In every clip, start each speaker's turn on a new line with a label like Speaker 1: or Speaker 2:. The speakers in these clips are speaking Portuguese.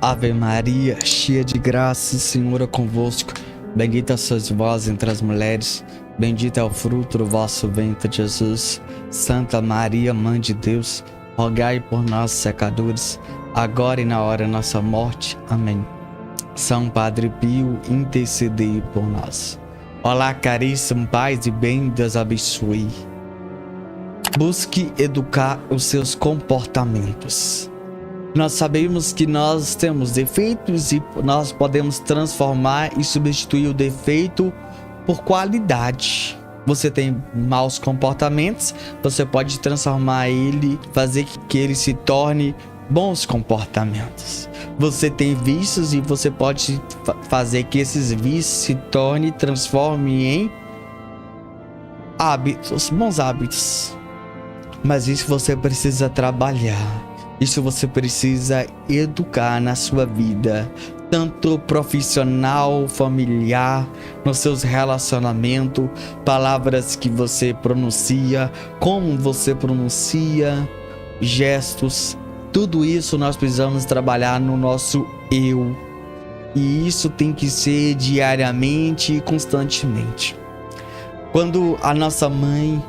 Speaker 1: Ave Maria, cheia de graça, o Senhor é convosco. Bendita sois vós entre as mulheres, bendito é o fruto do vosso ventre, Jesus. Santa Maria, Mãe de Deus, rogai por nós, pecadores, agora e na hora da nossa morte. Amém. São Padre Pio, intercedei por nós. Olá, caríssimo, paz e bem, Deus abençoe. Busque educar os seus comportamentos. Nós sabemos que nós temos defeitos e nós podemos transformar e substituir o defeito por qualidade. Você tem maus comportamentos, você pode transformar ele, fazer que ele se torne bons comportamentos. Você tem vícios e você pode fazer que esses vícios se tornem, transformem em hábitos, bons hábitos. Mas isso você precisa trabalhar. Isso você precisa educar na sua vida, tanto profissional, familiar, nos seus relacionamentos, palavras que você pronuncia, como você pronuncia, gestos, tudo isso nós precisamos trabalhar no nosso eu. E isso tem que ser diariamente e constantemente. Quando a nossa mãe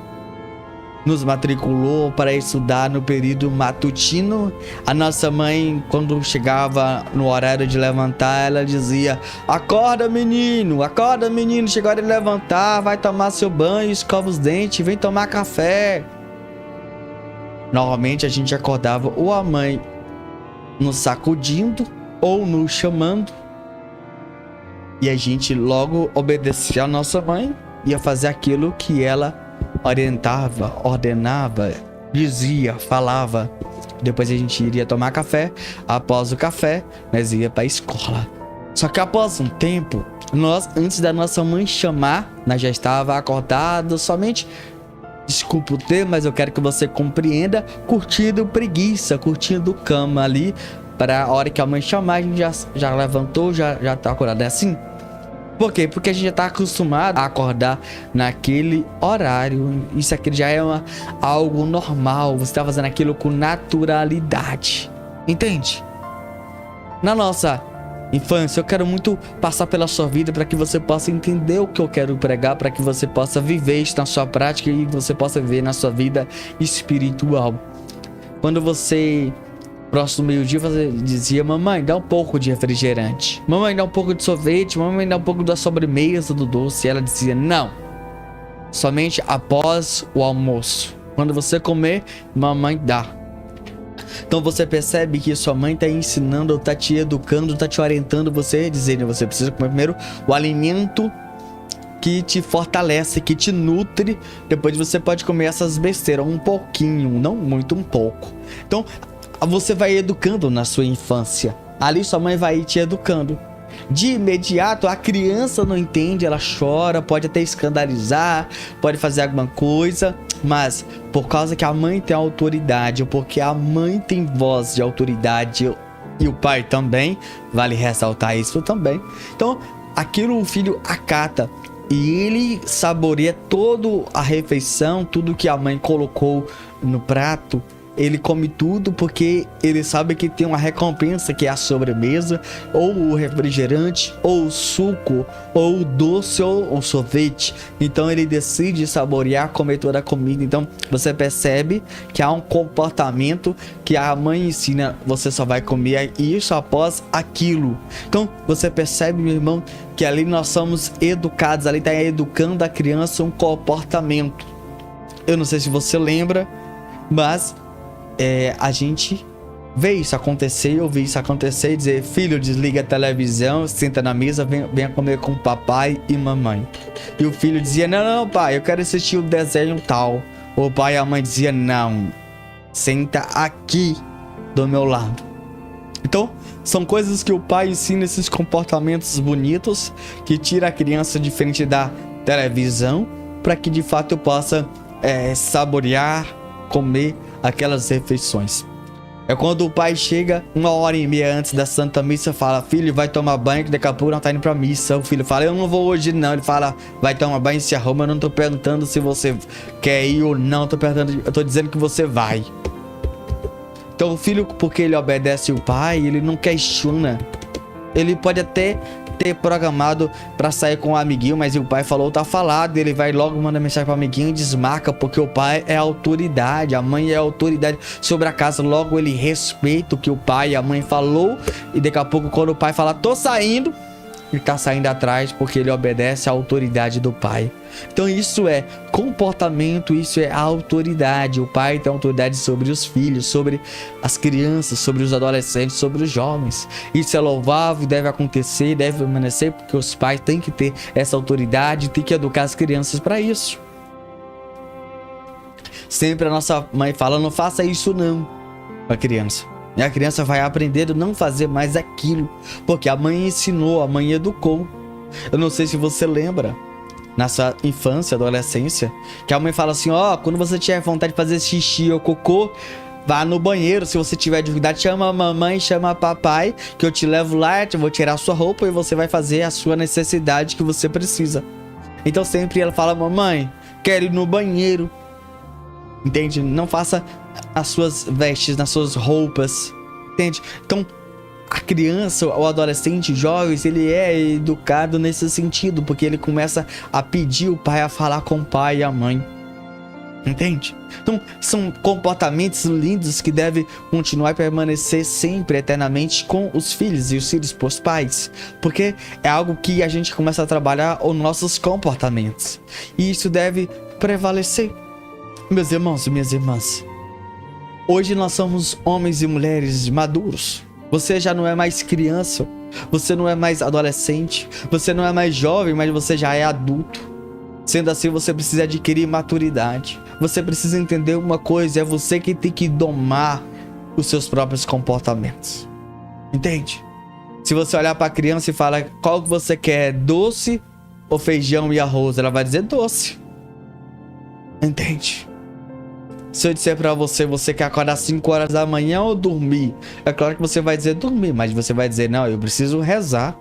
Speaker 1: nos matriculou para estudar no período matutino, a nossa mãe, quando chegava no horário de levantar, ela dizia: acorda menino, chegou a hora de levantar, vai tomar seu banho, escova os dentes, vem tomar café. Normalmente a gente acordava ou a mãe nos sacudindo ou nos chamando, e a gente logo obedecia a nossa mãe, ia fazer aquilo que ela orientava, ordenava, dizia, falava. Depois a gente iria tomar café. Após o café, nós ia para a escola. Só que após um tempo, nós, antes da nossa mãe chamar, nós já estava acordado, somente, desculpa o termo, mas eu quero que você compreenda, curtindo preguiça, curtindo cama ali, para a hora que a mãe chamar, a gente já levantou, já tá acordado. É assim? Por quê? Porque a gente já está acostumado a acordar naquele horário. Isso aqui já é algo normal. Você está fazendo aquilo com naturalidade. Entende? Na nossa infância, eu quero muito passar pela sua vida para que você possa entender o que eu quero pregar, para que você possa viver isso na sua prática e você possa viver na sua vida espiritual. Quando você... próximo do meio-dia, você dizia: mamãe, dá um pouco de refrigerante, mamãe, dá um pouco de sorvete, mamãe, dá um pouco da sobremesa do doce. E ela dizia: não, somente após o almoço, quando você comer, mamãe dá. Então você percebe que sua mãe está ensinando, está te educando, está te orientando, você dizendo: você precisa comer primeiro o alimento que te fortalece, que te nutre. Depois você pode comer essas besteiras, um pouquinho, não muito, um pouco. Então você vai educando na sua infância. Ali sua mãe vai te educando. De imediato a criança não entende, ela chora, pode até escandalizar, pode fazer alguma coisa, mas por causa que a mãe tem autoridade, ou porque a mãe tem voz de autoridade e o pai também, vale ressaltar isso também. Então aquilo o filho acata e ele saboreia toda a refeição, tudo que a mãe colocou no prato. Ele come tudo porque ele sabe que tem uma recompensa, que é a sobremesa, ou o refrigerante, ou o suco, ou o doce, ou o sorvete. Então ele decide saborear, comer toda a comida. Então você percebe que há um comportamento que a mãe ensina: você só vai comer isso após aquilo. Então você percebe, meu irmão, que ali nós somos educados, ali está educando a criança um comportamento. Eu não sei se você lembra, mas a gente vê isso acontecer, eu vi isso acontecer e dizer: filho, desliga a televisão, senta na mesa, venha comer com papai e mamãe. E o filho dizia: não, pai, eu quero assistir o desenho tal. O pai e a mãe dizia: não, senta aqui do meu lado. Então são coisas que o pai ensina, esses comportamentos bonitos, que tira a criança de frente da televisão, para que de fato eu possa saborear, comer aquelas refeições. É quando o pai chega 1h30 antes da Santa Missa, fala: filho, vai tomar banho que daqui a pouco não tá indo pra missa. O filho fala: eu não vou hoje não. Ele fala: vai tomar banho, se arruma. Eu não tô perguntando se você quer ir ou não, eu tô dizendo que você vai. Então o filho, porque ele obedece o pai, ele não questiona. Ele pode até ter programado pra sair com um amiguinho, mas o pai falou, tá falado. Ele vai logo mandar mensagem pro amiguinho e desmarca, porque o pai é a autoridade, a mãe é a autoridade sobre a casa. Logo ele respeita o que o pai e a mãe falou, e daqui a pouco quando o pai fala, tô saindo, ele tá saindo atrás, porque ele obedece à autoridade do pai. Então isso é comportamento, isso é autoridade. O pai tem autoridade sobre os filhos, sobre as crianças, sobre os adolescentes, sobre os jovens. Isso é louvável, deve acontecer, deve permanecer, porque os pais têm que ter essa autoridade, têm que educar as crianças para isso. Sempre a nossa mãe fala, não faça isso não, para a criança. E a criança vai aprender a não fazer mais aquilo, porque a mãe ensinou, a mãe educou. Eu não sei se você lembra, na sua infância, adolescência, que a mãe fala assim, ó, quando você tiver vontade de fazer xixi ou cocô, vá no banheiro. Se você tiver dificuldade, chama a mamãe, chama a papai, que eu te levo lá, eu vou tirar a sua roupa e você vai fazer a sua necessidade que você precisa. Então sempre ela fala, mamãe, quero ir no banheiro. Entende? Não faça as suas vestes, nas suas roupas. Entende? Então, a criança, o adolescente, jovens, ele é educado nesse sentido, porque ele começa a pedir o pai, a falar com o pai e a mãe. Entende? Então, são comportamentos lindos que devem continuar e permanecer sempre, eternamente, com os filhos e os filhos pros pais. Porque é algo que a gente começa a trabalhar os nossos comportamentos. E isso deve prevalecer. Meus irmãos e minhas irmãs, hoje nós somos homens e mulheres maduros. Você já não é mais criança, você não é mais adolescente, você não é mais jovem, mas você já é adulto. Sendo assim, você precisa adquirir maturidade. Você precisa entender uma coisa, é você que tem que domar os seus próprios comportamentos. Entende? Se você olhar para a criança e falar qual que você quer, doce ou feijão e arroz, ela vai dizer doce. Entende? Se eu disser pra você, você quer acordar 5 horas da manhã ou dormir? É claro que você vai dizer dormir, mas você vai dizer, não, eu preciso rezar.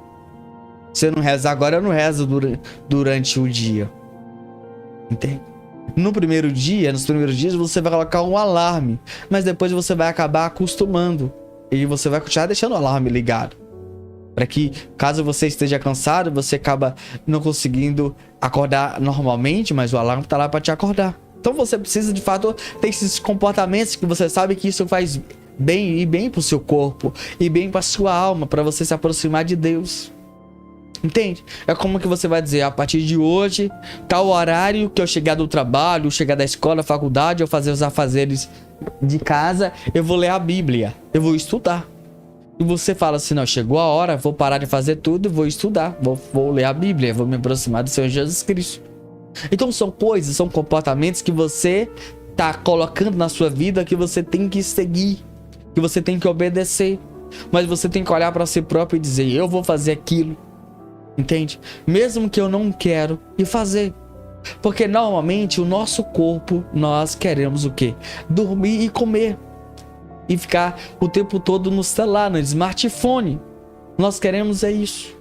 Speaker 1: Se eu não rezar agora, eu não rezo durante o dia. Entende? No primeiro dia, nos primeiros dias, você vai colocar um alarme, mas depois você vai acabar acostumando. E você vai continuar deixando o alarme ligado. Para que, caso você esteja cansado, você acaba não conseguindo acordar normalmente, mas o alarme tá lá para te acordar. Então você precisa de fato ter esses comportamentos que você sabe que isso faz bem, e bem pro seu corpo, e bem pra sua alma, para você se aproximar de Deus. Entende? É como que você vai dizer, a partir de hoje, tal horário que eu chegar do trabalho, chegar da escola, faculdade, ou fazer os afazeres de casa, eu vou ler a Bíblia, eu vou estudar. E você fala assim, não, chegou a hora, vou parar de fazer tudo, vou estudar, vou ler a Bíblia, vou me aproximar do Senhor Jesus Cristo. Então são coisas, são comportamentos que você tá colocando na sua vida, que você tem que seguir, que você tem que obedecer. Mas você tem que olhar para si próprio e dizer, eu vou fazer aquilo. Entende? Mesmo que eu não quero e fazer. Porque normalmente o nosso corpo, nós queremos o quê? Dormir e comer. E ficar o tempo todo no celular, no smartphone. Nós queremos é isso.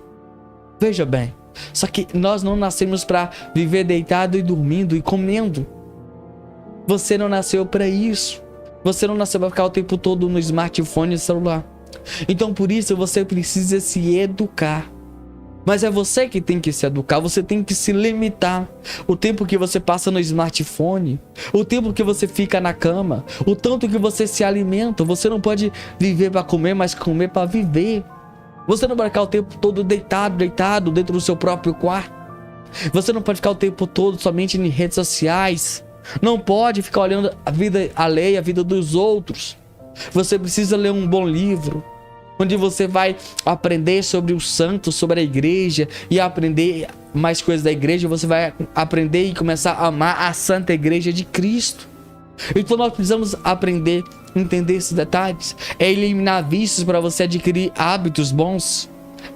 Speaker 1: Veja bem. Só que nós não nascemos para viver deitado e dormindo e comendo. Você não nasceu para isso. Você não nasceu para ficar o tempo todo no smartphone e celular. Então por isso você precisa se educar. Mas é você que tem que se educar, você tem que se limitar. O tempo que você passa no smartphone, o tempo que você fica na cama, o tanto que você se alimenta. Você não pode viver para comer, mas comer para viver. Você não pode ficar o tempo todo deitado dentro do seu próprio quarto. Você não pode ficar o tempo todo somente em redes sociais. Não pode ficar olhando a vida alheia, a vida dos outros. Você precisa ler um bom livro, onde você vai aprender sobre os santos, sobre a igreja, e aprender mais coisas da igreja. Você vai aprender e começar a amar a Santa Igreja de Cristo. Então nós precisamos aprender, entender esses detalhes. É eliminar vícios para você adquirir hábitos bons.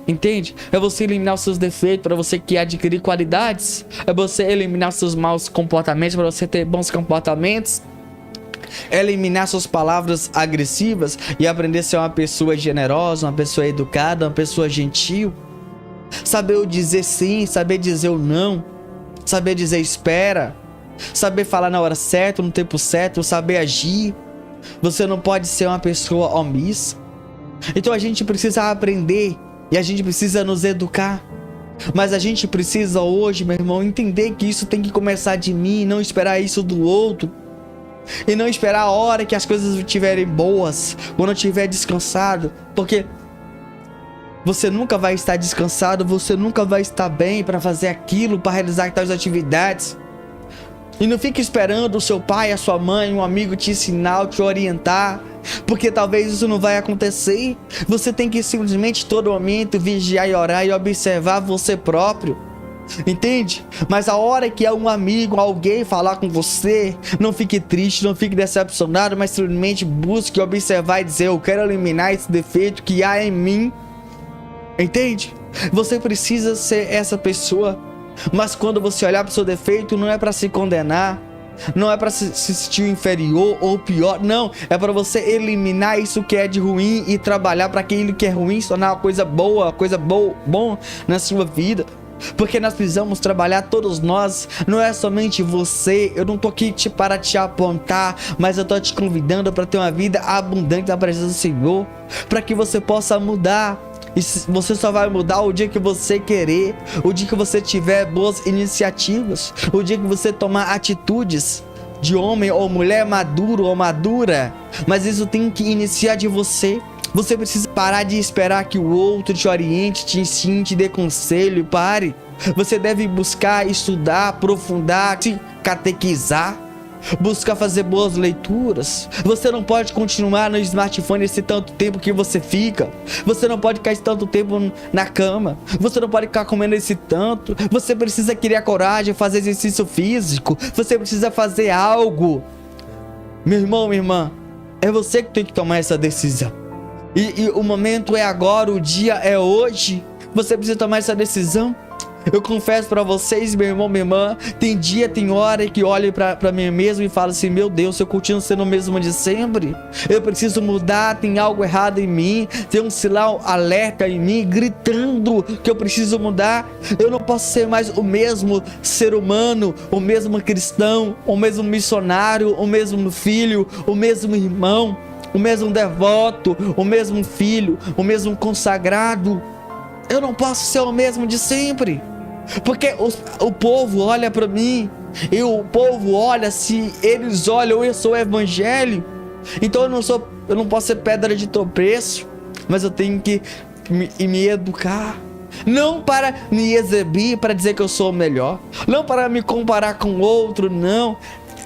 Speaker 1: Entende? É você eliminar os seus defeitos para você que adquirir qualidades. É você eliminar os seus maus comportamentos para você ter bons comportamentos. eliminar suas palavras agressivas e aprender a ser uma pessoa generosa, uma pessoa educada, uma pessoa gentil. Saber o dizer sim, saber dizer o não, saber dizer espera, saber falar na hora certa, no tempo certo, saber agir. Você não pode ser uma pessoa omissa. Então a gente precisa aprender e a gente precisa nos educar. Mas a gente precisa hoje, meu irmão, entender que isso tem que começar de mim, não esperar isso do outro. E não esperar a hora que as coisas estiverem boas, quando eu estiver descansado, porque você nunca vai estar descansado, você nunca vai estar bem para fazer aquilo, para realizar tais atividades. E não fique esperando o seu pai, a sua mãe, um amigo te ensinar, te orientar, porque talvez isso não vai acontecer. Você tem que simplesmente todo momento vigiar e orar e observar você próprio. Entende? Mas a hora que é um amigo, alguém falar com você, não fique triste, não fique decepcionado, mas simplesmente busque observar e dizer: eu quero eliminar esse defeito que há em mim. Entende? Você precisa ser essa pessoa. Mas quando você olhar para o seu defeito, não é para se condenar, não é para se sentir inferior ou pior, não, é para você eliminar isso que é de ruim e trabalhar para aquilo que é ruim se tornar uma coisa boa, bom na sua vida. Porque nós precisamos trabalhar, todos nós, não é somente você. Eu não tô aqui para te apontar, mas eu tô te convidando para ter uma vida abundante na presença do Senhor, para que você possa mudar. E você só vai mudar o dia que você querer, o dia que você tiver boas iniciativas, o dia que você tomar atitudes de homem ou mulher maduro ou madura. Mas isso tem que iniciar de você. Você precisa parar de esperar que o outro te oriente, te ensine, te dê conselho. Pare. Você deve buscar, estudar, aprofundar, se catequizar, buscar fazer boas leituras. Você não pode continuar no smartphone esse tanto tempo que você fica. Você não pode ficar esse tanto tempo na cama. Você não pode ficar comendo esse tanto. Você precisa criar coragem, fazer exercício físico. Você precisa fazer algo. Meu irmão, minha irmã, é você que tem que tomar essa decisão. E o momento é agora, o dia é hoje. Você precisa tomar essa decisão. Eu confesso pra vocês, meu irmão, minha irmã, tem dia, tem hora que eu olho pra mim mesmo e falo assim: meu Deus, eu continuo sendo o mesmo de sempre. Eu preciso mudar, tem algo errado em mim, tem um sinal alerta em mim, gritando que eu preciso mudar. Eu não posso ser mais o mesmo ser humano, o mesmo cristão, o mesmo missionário, o mesmo filho, o mesmo irmão, o mesmo devoto, o mesmo filho, o mesmo consagrado. Eu não posso ser o mesmo de sempre, porque o povo olha para mim, e o povo olha, se eles olham, eu sou o evangelho. Então eu não posso ser pedra de tropeço, mas eu tenho que me educar. Não para me exibir, para dizer que eu sou o melhor, não para me comparar com outro, não.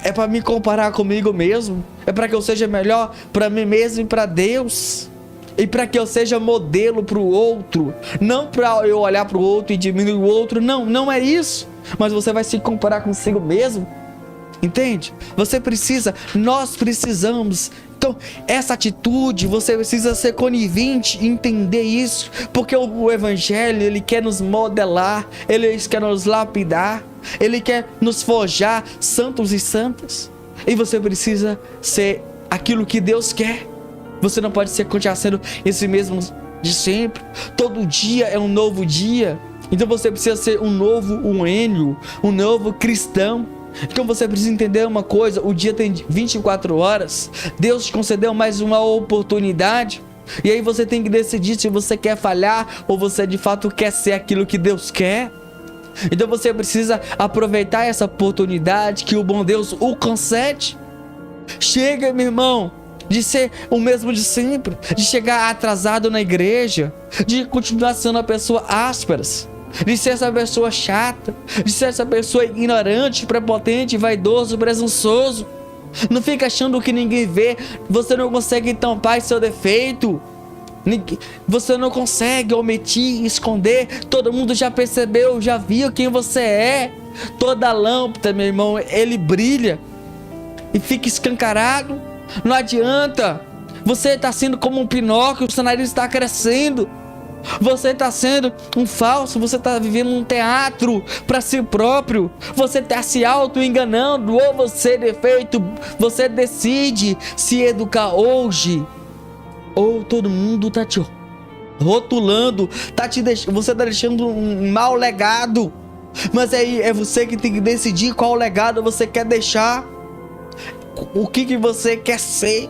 Speaker 1: É para me comparar comigo mesmo. É para que eu seja melhor para mim mesmo e para Deus. E para que eu seja modelo para o outro. Não para eu olhar para o outro e diminuir o outro. Não, não é isso. Mas você vai se comparar consigo mesmo. Entende? Você precisa, nós precisamos. Então, essa atitude, você precisa ser conivente e entender isso. Porque o Evangelho, ele quer nos modelar. Ele quer nos lapidar. Ele quer nos forjar santos e santas. E você precisa ser aquilo que Deus quer. Você não pode continuar sendo esse mesmo de sempre. Todo dia é um novo dia. Então você precisa ser um novo Enio, um novo cristão. Então você precisa entender uma coisa: o dia tem 24 horas. Deus te concedeu mais uma oportunidade. E aí você tem que decidir se você quer falhar ou você de fato quer ser aquilo que Deus quer. Então você precisa aproveitar essa oportunidade que o bom Deus o concede. Chega, meu irmão, de ser o mesmo de sempre, de chegar atrasado na igreja, de continuar sendo uma pessoa áspera, de ser essa pessoa chata, de ser essa pessoa ignorante, prepotente, vaidoso, presunçoso. Não fica achando que ninguém vê. Você não consegue tampar seu defeito. Você não consegue omitir, esconder. Todo mundo já percebeu, já viu quem você é. Toda lâmpada, meu irmão, ele brilha e fica escancarado. Não adianta. Você está sendo como um Pinóquio, o seu nariz está crescendo. Você está sendo um falso, você está vivendo um teatro para si próprio. Você está se auto-enganando, ou você, defeito, você decide se educar hoje, ou todo mundo está te rotulando, você está deixando um mau legado. Mas aí é você que tem que decidir qual legado você quer deixar, o que você quer ser.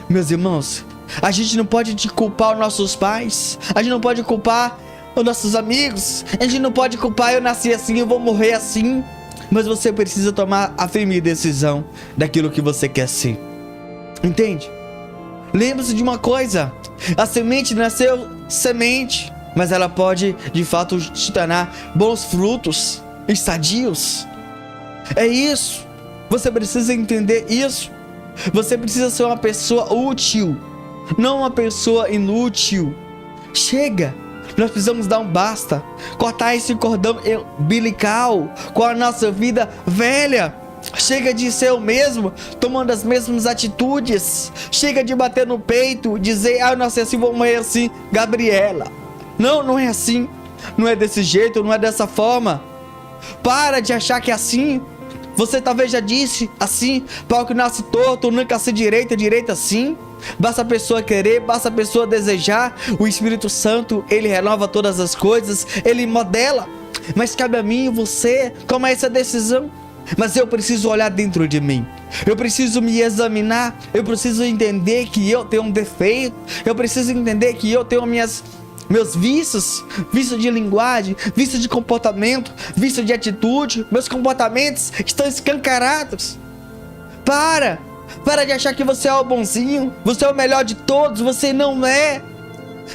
Speaker 1: Meus irmãos, a gente não pode culpar os nossos pais, a gente não pode culpar os nossos amigos, a gente não pode culpar eu nasci assim, eu vou morrer assim. Mas você precisa tomar a firme decisão daquilo que você quer ser. Entende? Lembre-se de uma coisa: a semente nasceu semente, mas ela pode de fato te tornar bons frutos, estadios. É isso. Você precisa entender isso. Você precisa ser uma pessoa útil, não uma pessoa inútil. Chega. Nós precisamos dar um basta, cortar esse cordão umbilical com a nossa vida velha. Chega de ser o mesmo, tomando as mesmas atitudes. Chega de bater no peito, dizer, eu nasci assim, vou morrer assim. Gabriela, não é assim. Não é desse jeito, não é dessa forma. Para de achar que é assim. Você talvez já disse assim: pau que nasce torto, nunca se direita, direita assim. Basta a pessoa querer, basta a pessoa desejar. O Espírito Santo, ele renova todas as coisas, ele modela. Mas cabe a mim e você tomar essa decisão. Mas eu preciso olhar dentro de mim, eu preciso me examinar, eu preciso entender que eu tenho um defeito, eu preciso entender que eu tenho meus vícios, vício de linguagem, vício de comportamento, vício de atitude. Meus comportamentos estão escancarados. Para de achar que você é o bonzinho, você é o melhor de todos. Você não é.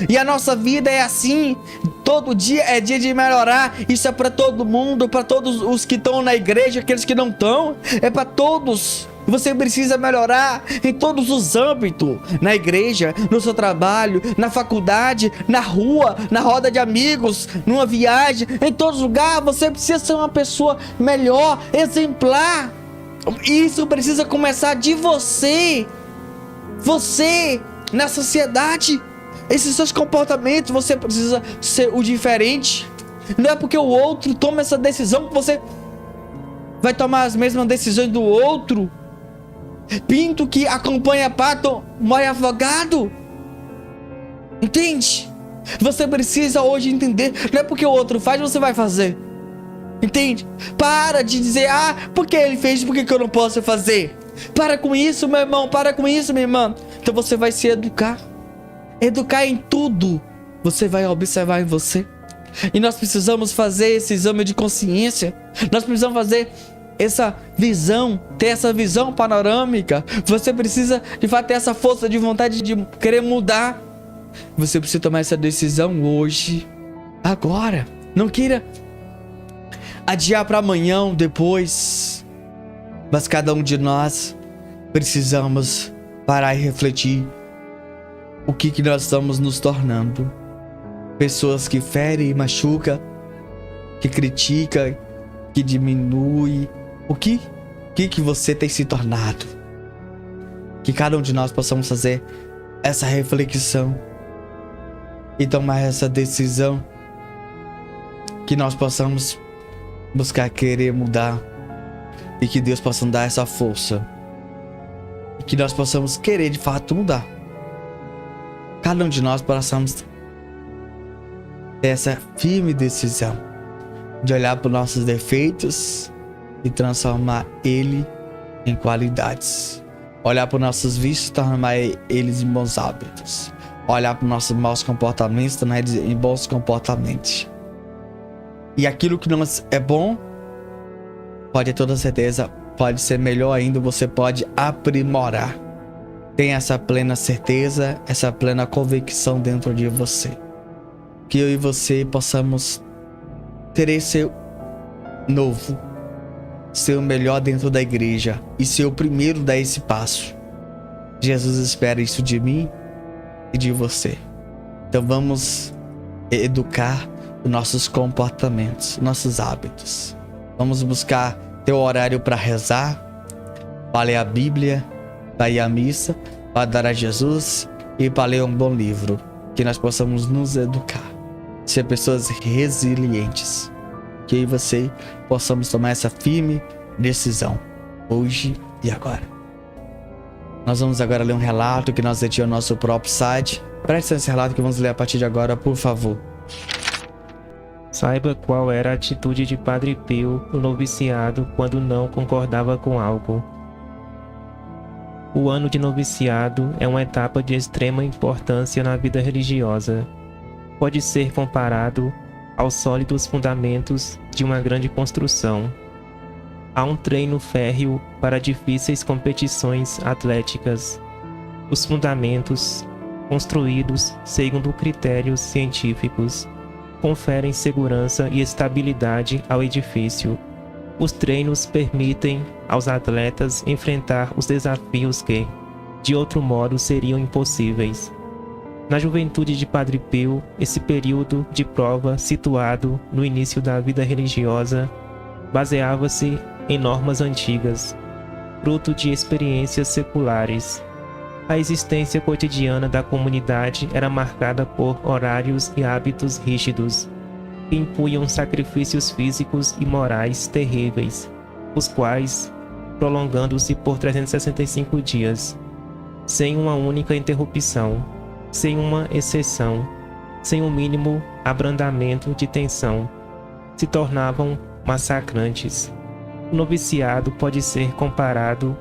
Speaker 1: E a nossa vida é assim. Todo dia é dia de melhorar. Isso é para todo mundo, para todos os que estão na igreja, aqueles que não estão. É para todos. Você precisa melhorar em todos os âmbitos. Na igreja, no seu trabalho, na faculdade, na rua, na roda de amigos, numa viagem, em todos os lugares. Você precisa ser uma pessoa melhor, exemplar. Isso precisa começar de você. Você, na sociedade, esses seus comportamentos, você precisa ser o diferente. Não é porque o outro toma essa decisão que você vai tomar as mesmas decisões do outro. Pinto que acompanha pato morre afogado. Entende? Você precisa hoje entender. Não é porque o outro faz, você vai fazer. Entende? Para de dizer, porque ele fez, por que eu não posso fazer? Para com isso, meu irmão, para com isso, minha irmã. Então você vai se educar. Educar em tudo. Você vai observar em você. E nós precisamos fazer esse exame de consciência. Nós precisamos fazer essa visão, ter essa visão panorâmica. Você precisa de fato ter essa força de vontade de querer mudar. Você precisa tomar essa decisão hoje, agora. Não queira adiar para amanhã ou depois. Mas cada um de nós precisamos parar e refletir o que nós estamos nos tornando. Pessoas que ferem e machucam, que criticam, que diminui. O que você tem se tornado? Que cada um de nós possamos fazer essa reflexão e tomar essa decisão. Que nós possamos buscar querer mudar e que Deus possa dar essa força e que nós possamos querer de fato mudar. Cada um de nós possamos ter essa firme decisão de olhar para os nossos defeitos e transformar ele em qualidades. Olhar para os nossos vícios e transformar eles em bons hábitos. Olhar para os nossos maus comportamentos e tornar eles em bons comportamentos. E aquilo que não é bom, pode ter toda certeza, pode ser melhor ainda, você pode aprimorar. Tenha essa plena certeza, essa plena convicção dentro de você. Que eu e você possamos ter esse novo, ser o melhor dentro da igreja e ser o primeiro a dar esse passo. Jesus espera isso de mim e de você. Então vamos educar os nossos comportamentos, nossos hábitos. Vamos buscar ter o horário para rezar, para ler a Bíblia, para ir à missa, para dar a Jesus e para ler um bom livro. que nós possamos nos educar, ser pessoas resilientes, que eu e você possamos tomar essa firme decisão, hoje e agora. Nós vamos agora ler um relato que nós temos no nosso próprio site. Preste atenção nesse relato que vamos ler a partir de agora, por favor.
Speaker 2: Saiba qual era a atitude de Padre Pio, o noviciado, quando não concordava com algo. O ano de noviciado é uma etapa de extrema importância na vida religiosa. Pode ser comparado aos sólidos fundamentos de uma grande construção. Há um treino férreo para difíceis competições atléticas. Os fundamentos, construídos segundo critérios científicos, conferem segurança e estabilidade ao edifício. Os treinos permitem aos atletas enfrentar os desafios que, de outro modo, seriam impossíveis. Na juventude de Padre Pio, esse período de prova, situado no início da vida religiosa, baseava-se em normas antigas, fruto de experiências seculares. A existência cotidiana da comunidade era marcada por horários e hábitos rígidos, que impunham sacrifícios físicos e morais terríveis, os quais, prolongando-se por 365 dias, sem uma única interrupção, sem uma exceção, sem um mínimo abrandamento de tensão, se tornavam massacrantes. O noviciado pode ser comparado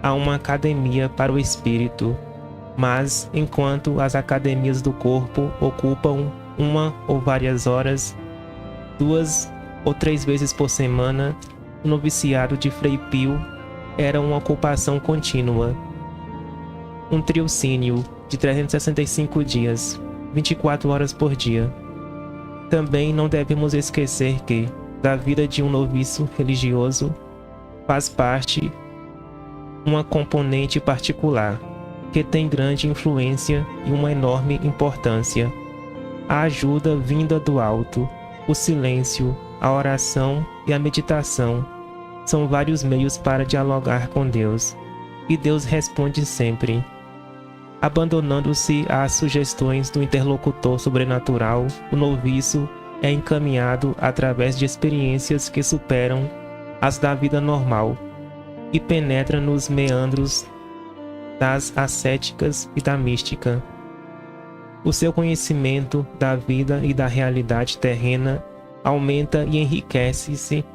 Speaker 2: a uma academia para o espírito, mas enquanto as academias do corpo ocupam uma ou várias horas, 2 ou 3 vezes por semana, o noviciado de Frei Pio era uma ocupação contínua. Um triocínio de 365 dias, 24 horas por dia. Também não devemos esquecer que, da vida de um noviço religioso, faz parte uma componente particular, que tem grande influência e uma enorme importância: a ajuda vinda do alto, o silêncio, a oração e a meditação. São vários meios para dialogar com Deus, e Deus responde sempre. Abandonando-se às sugestões do interlocutor sobrenatural, o noviço é encaminhado através de experiências que superam as da vida normal e penetra nos meandros das ascéticas e da mística. O seu conhecimento da vida e da realidade terrena aumenta e enriquece-se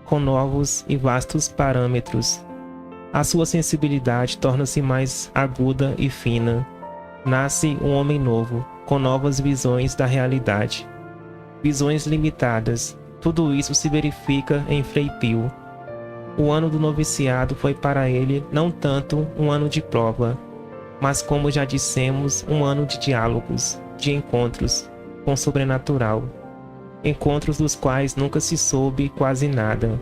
Speaker 2: com novos e vastos parâmetros. A sua sensibilidade torna-se mais aguda e fina. Nasce um homem novo, com novas visões da realidade. Visões limitadas. Tudo isso se verifica em Frei Pio. O ano do noviciado foi para ele não tanto um ano de prova, mas, como já dissemos, um ano de diálogos, de encontros com o sobrenatural. Encontros dos quais nunca se soube quase nada,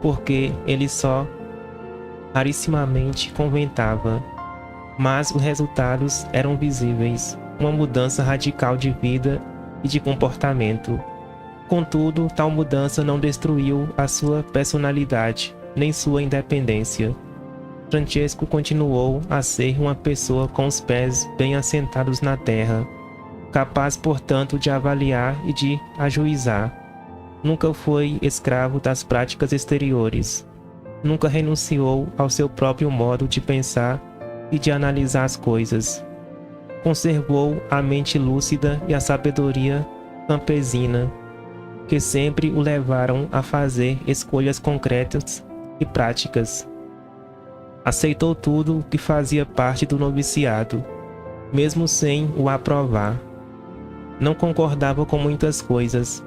Speaker 2: porque ele só rarissimamente comentava, mas os resultados eram visíveis, uma mudança radical de vida e de comportamento. Contudo, tal mudança não destruiu a sua personalidade, nem sua independência. Francesco continuou a ser uma pessoa com os pés bem assentados na terra, capaz, portanto, de avaliar e de ajuizar. Nunca foi escravo das práticas exteriores. Nunca renunciou ao seu próprio modo de pensar e de analisar as coisas. Conservou a mente lúcida e a sabedoria campesina, que sempre o levaram a fazer escolhas concretas e práticas. Aceitou tudo o que fazia parte do noviciado, mesmo sem o aprovar. Não concordava com muitas coisas,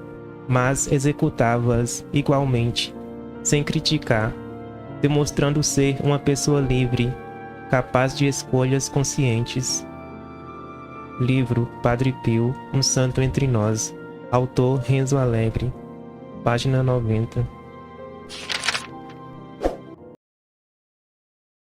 Speaker 2: mas executava-as igualmente, sem criticar, demonstrando ser uma pessoa livre, capaz de escolhas conscientes. Livro Padre Pio, um santo entre nós. Autor Renzo Alegre. Página 90.